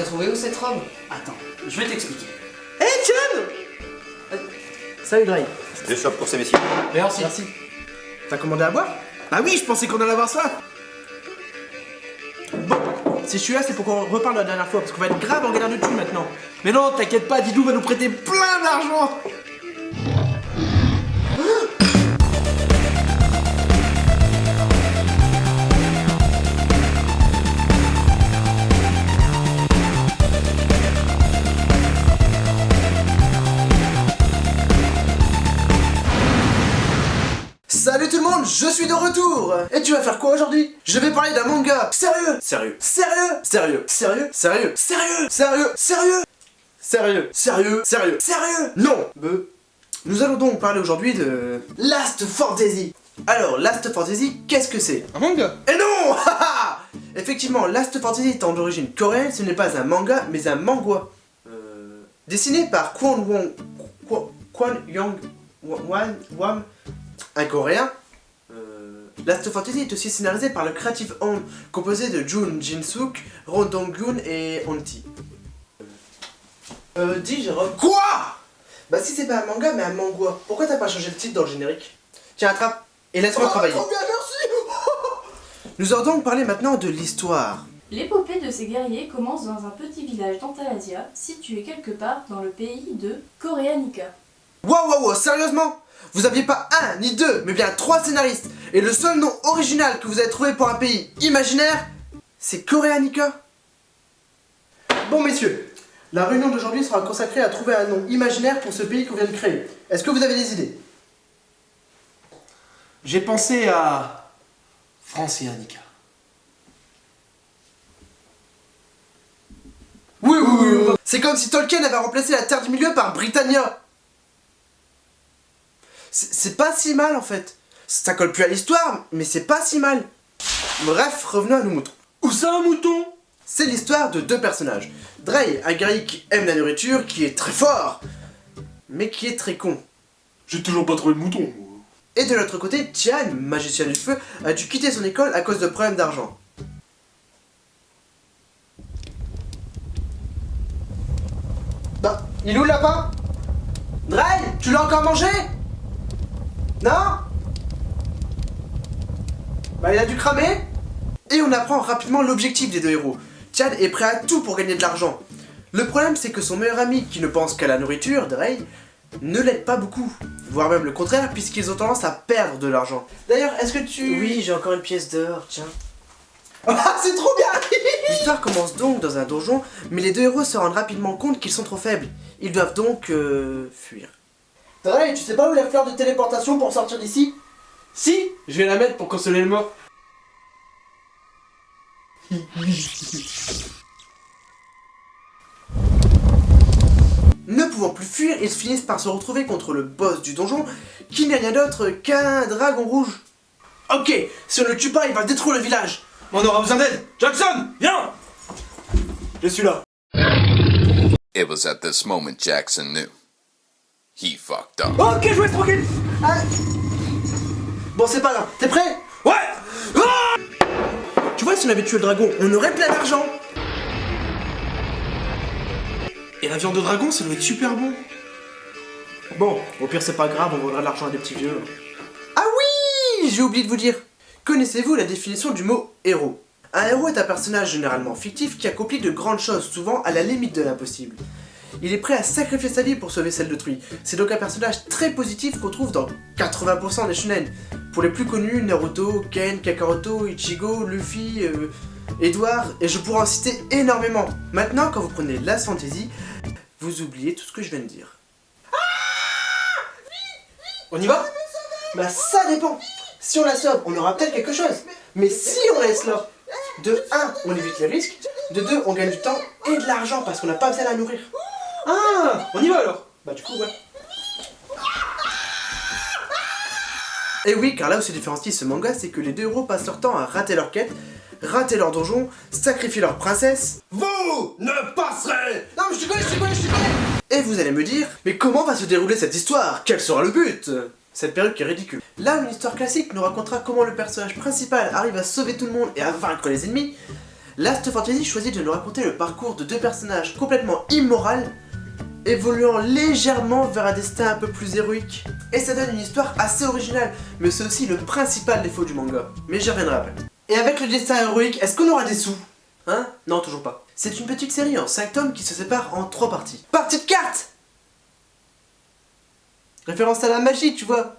t'as trouvé où cette robe? Attends, je vais t'expliquer. Hey John. Salut Dre. Deux chopes pour ces messieurs. Merci. Merci. T'as commandé à boire? Ah oui, je pensais qu'on allait avoir ça. Bon, si je suis là, c'est pour qu'on reparle la dernière fois, parce qu'on va être grave en galère de thunes maintenant. Mais non, t'inquiète pas, Didou va nous prêter plein d'argent. Salut tout le monde, je suis de retour. Et tu vas faire quoi aujourd'hui? Je vais parler d'un manga. Sérieux? Sérieux? Sérieux? Sérieux? Sérieux? Sérieux? Sérieux? Sérieux? Sérieux? Sérieux? Sérieux? Sérieux? Sérieux? Non. Nous allons donc parler aujourd'hui de Last Fantasy. Alors, Last Fantasy, qu'est-ce que c'est? Un manga? Et non. Effectivement, Last Fantasy étant d'origine coréenne, ce n'est pas un manga, mais un mangua. Dessiné par Kwon Young Wam, un coréen. Last Fantasy est aussi scénarisé par le Creative Home, composé de Jun Jin-suk, Ron Dong-gun et Onti. Dis Jérôme. Quoi? Bah si c'est pas un manga mais un mangua, pourquoi t'as pas changé le titre dans le générique? Tiens, attrape et laisse-moi travailler. Trop bien, merci. Nous allons donc parler maintenant de l'histoire. L'épopée de ces guerriers commence dans un petit village d'Antalasia, situé quelque part dans le pays de Coréanica. Wow, sérieusement? Vous aviez pas un, ni deux, mais bien 3 scénaristes. Et le seul nom original que vous avez trouvé pour un pays imaginaire, c'est Coréanica. Bon messieurs, la réunion d'aujourd'hui sera consacrée à trouver un nom imaginaire pour ce pays qu'on vient de créer. Est-ce que vous avez des idées? J'ai pensé à Francianica. Oui. C'est comme si Tolkien avait remplacé la Terre du Milieu par Britannia. C'est pas si mal en fait. Ça colle plus à l'histoire, mais c'est pas si mal. Bref, revenons à nos moutons. Où ça, un mouton? C'est l'histoire de 2 personnages. Dre, un guerrier qui aime la nourriture, qui est très fort, mais qui est très con. J'ai toujours pas trouvé de mouton. Et de l'autre côté, Tian, magicien du feu, a dû quitter son école à cause de problèmes d'argent. Bah, il est où le lapin? Dre, tu l'as encore mangé? Non? Bah il a dû cramer. Et on apprend rapidement l'objectif des 2 héros. Tian est prêt à tout pour gagner de l'argent. Le problème c'est que son meilleur ami qui ne pense qu'à la nourriture, Dre, ne l'aide pas beaucoup. Voire même le contraire puisqu'ils ont tendance à perdre de l'argent. D'ailleurs, est-ce que tu... Oui, j'ai encore une pièce d'or, tiens. Ah, c'est trop bien. L'histoire commence donc dans un donjon, mais les 2 héros se rendent rapidement compte qu'ils sont trop faibles. Ils doivent donc fuir. Dre, tu sais pas où est la fleur de téléportation pour sortir d'ici? Si, je vais la mettre pour consoler le mort. Ne pouvant plus fuir, ils finissent par se retrouver contre le boss du donjon, qui n'est rien d'autre qu'un dragon rouge. Ok, si on le tue pas, il va détruire le village. On aura besoin d'aide. Jackson, viens. Je suis là. It was at this moment Jackson knew. He fucked up. Ok, jouez tranquille. Ah. Bon, c'est pas grave. T'es prêt? Ouais. Tu vois, si on avait tué le dragon, on aurait plein d'argent. Et la viande de dragon, ça doit être super bon. Bon, au pire, c'est pas grave, on vendra de l'argent à des petits vieux. Ah oui, j'ai oublié de vous dire. Connaissez-vous la définition du mot héros? Un héros est un personnage généralement fictif qui accomplit de grandes choses, souvent à la limite de l'impossible. Il est prêt à sacrifier sa vie pour sauver celle d'autrui. C'est donc un personnage très positif qu'on trouve dans 80% des shonen. Pour les plus connus, Naruto, Ken, Kakaroto, Ichigo, Luffy, Edward, et je pourrais en citer énormément. Maintenant, quand vous prenez Last Fantasy, vous oubliez tout ce que je viens de dire. On y va? Bah ça dépend. Si on la sauve, on aura peut-être quelque chose. Mais si on laisse là, de 1, on évite les risques, de 2, on gagne du temps et de l'argent parce qu'on n'a pas besoin de la nourrir. Ah, on y va alors. Bah du coup, ouais. Et oui, car là où se différencie ce manga, c'est que les 2 héros passent leur temps à rater leur quête, rater leur donjon, sacrifier leur princesse. Vous ne passerez. Non mais je te connais. Et vous allez me dire, mais comment va se dérouler cette histoire? Quel sera le but? Cette perruque est ridicule. Là où une histoire classique nous racontera comment le personnage principal arrive à sauver tout le monde et à vaincre les ennemis, Last Fantasy choisit de nous raconter le parcours de deux personnages complètement immoraux, évoluant légèrement vers un destin un peu plus héroïque. Et ça donne une histoire assez originale, mais c'est aussi le principal défaut du manga. Mais j'y reviendrai après. Et avec le destin héroïque, est-ce qu'on aura des sous? Hein? Non, toujours pas. C'est une petite série en 5 tomes qui se sépare en 3 parties. Partie de cartes! Référence à la magie, tu vois.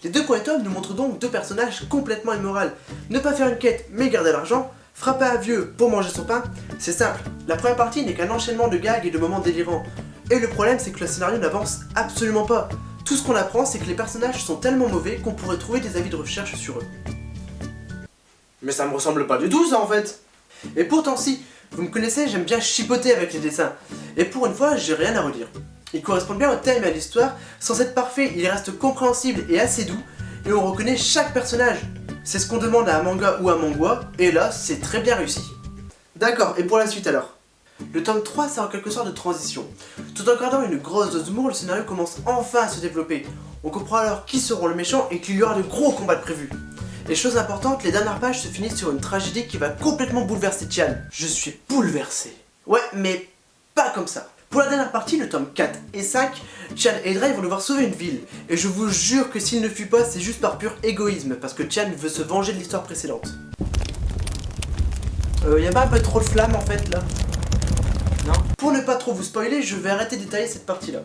Les deux premiers tomes nous montrent donc deux personnages complètement immoraux. Ne pas faire une quête mais garder l'argent, frapper un vieux pour manger son pain, c'est simple. La première partie n'est qu'un enchaînement de gags et de moments délirants. Et le problème c'est que le scénario n'avance absolument pas. Tout ce qu'on apprend c'est que les personnages sont tellement mauvais qu'on pourrait trouver des avis de recherche sur eux. Mais ça me ressemble pas du tout ça en fait. Et pourtant si, vous me connaissez, j'aime bien chipoter avec les dessins. Et pour une fois, j'ai rien à redire. Ils correspondent bien au thème et à l'histoire, sans être parfaits, ils restent compréhensibles et assez doux, et on reconnaît chaque personnage. C'est ce qu'on demande à un manga ou un mangua, et là, c'est très bien réussi. D'accord, et pour la suite alors? Le tome 3 sert en quelque sorte de transition. Tout en gardant une grosse dose d'humour, le scénario commence enfin à se développer. On comprend alors qui seront le méchant et qu'il y aura de gros combats de prévus. Et chose importante, les dernières pages se finissent sur une tragédie qui va complètement bouleverser Tian. Je suis bouleversé. Ouais, mais pas comme ça. Pour la dernière partie, le tome 4 et 5, Tian et Dray vont devoir sauver une ville. Et je vous jure que s'il ne fuit pas, c'est juste par pur égoïsme, parce que Tian veut se venger de l'histoire précédente. Y a pas un peu trop de flamme en fait là? Non? Pour ne pas trop vous spoiler, je vais arrêter de détailler cette partie-là.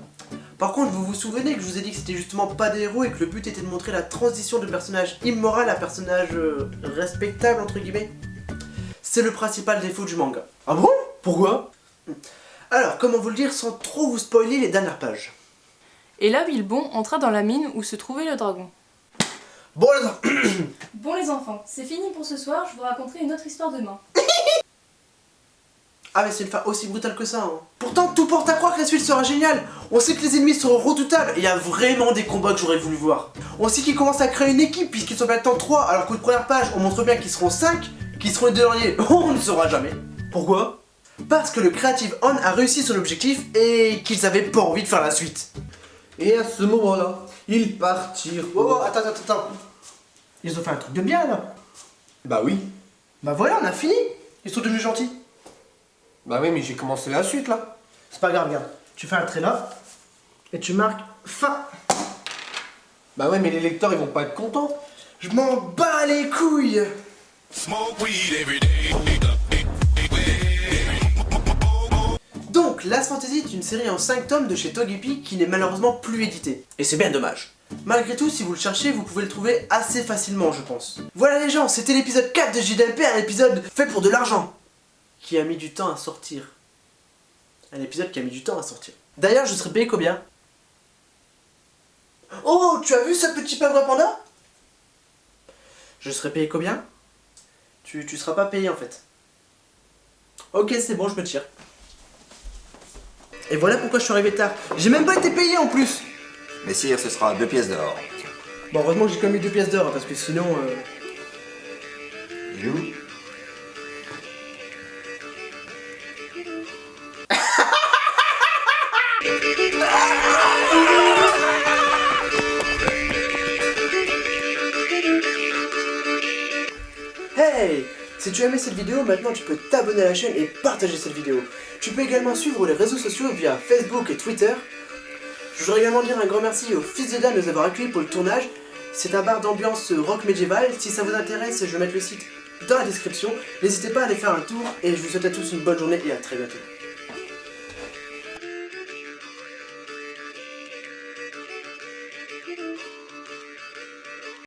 Par contre, vous vous souvenez que je vous ai dit que c'était justement pas des héros et que le but était de montrer la transition de personnage immoral à personnage respectable entre guillemets? C'est le principal défaut du manga. Ah bon? Pourquoi? Alors, comment vous le dire sans trop vous spoiler les dernières pages? Et là, Bilbon entra dans la mine où se trouvait le dragon. Bon les Bon les enfants, c'est fini pour ce soir, je vous raconterai une autre histoire demain. Ah mais c'est une fin aussi brutale que ça hein. Pourtant tout porte à croire que la suite sera géniale. On sait que les ennemis seront redoutables et il y a vraiment des combats que j'aurais voulu voir. On sait qu'ils commencent à créer une équipe puisqu'ils sont maintenant 3 alors qu'aux premières pages on montre bien qu'ils seront 5, qu'ils seront les deux derniers, on ne saura jamais. Pourquoi? Parce que le Creative On a réussi son objectif et qu'ils avaient pas envie de faire la suite. Et à ce moment-là, ils partirent. Oh attends. Ils ont fait un truc de bien là. Bah oui. Bah voilà on a fini. Ils sont devenus gentils. Bah oui, mais j'ai commencé la suite là. C'est pas grave, regarde. Tu fais un trait là, et tu marques fin. Bah ouais, mais les lecteurs ils vont pas être contents. Je m'en bats les couilles. Donc, Last Fantasy est une série en 5 tomes de chez Togepi qui n'est malheureusement plus éditée. Et c'est bien dommage. Malgré tout, si vous le cherchez, vous pouvez le trouver assez facilement, je pense. Voilà les gens, c'était l'épisode 4 de JDLP, un épisode fait pour de l'argent. Qui a mis du temps à sortir. Un épisode qui a mis du temps à sortir. D'ailleurs, je serais payé combien? Oh, tu as vu ce petit pingouin panda? Je serais payé combien? Tu seras pas payé en fait. Ok, c'est bon, je me tire. Et voilà pourquoi je suis arrivé tard. J'ai même pas été payé en plus. Messire, ce sera 2 pièces d'or. Bon, heureusement que j'ai quand même eu 2 pièces d'or, hein, parce que sinon... You? Hey! Si tu as aimé cette vidéo, maintenant tu peux t'abonner à la chaîne et partager cette vidéo. Tu peux également suivre les réseaux sociaux via Facebook et Twitter. Je voudrais également dire un grand merci aux Fils de Dan de nous avoir accueillis pour le tournage. C'est un bar d'ambiance rock médiéval. Si ça vous intéresse, je vais mettre le site dans la description. N'hésitez pas à aller faire un tour et je vous souhaite à tous une bonne journée et à très bientôt.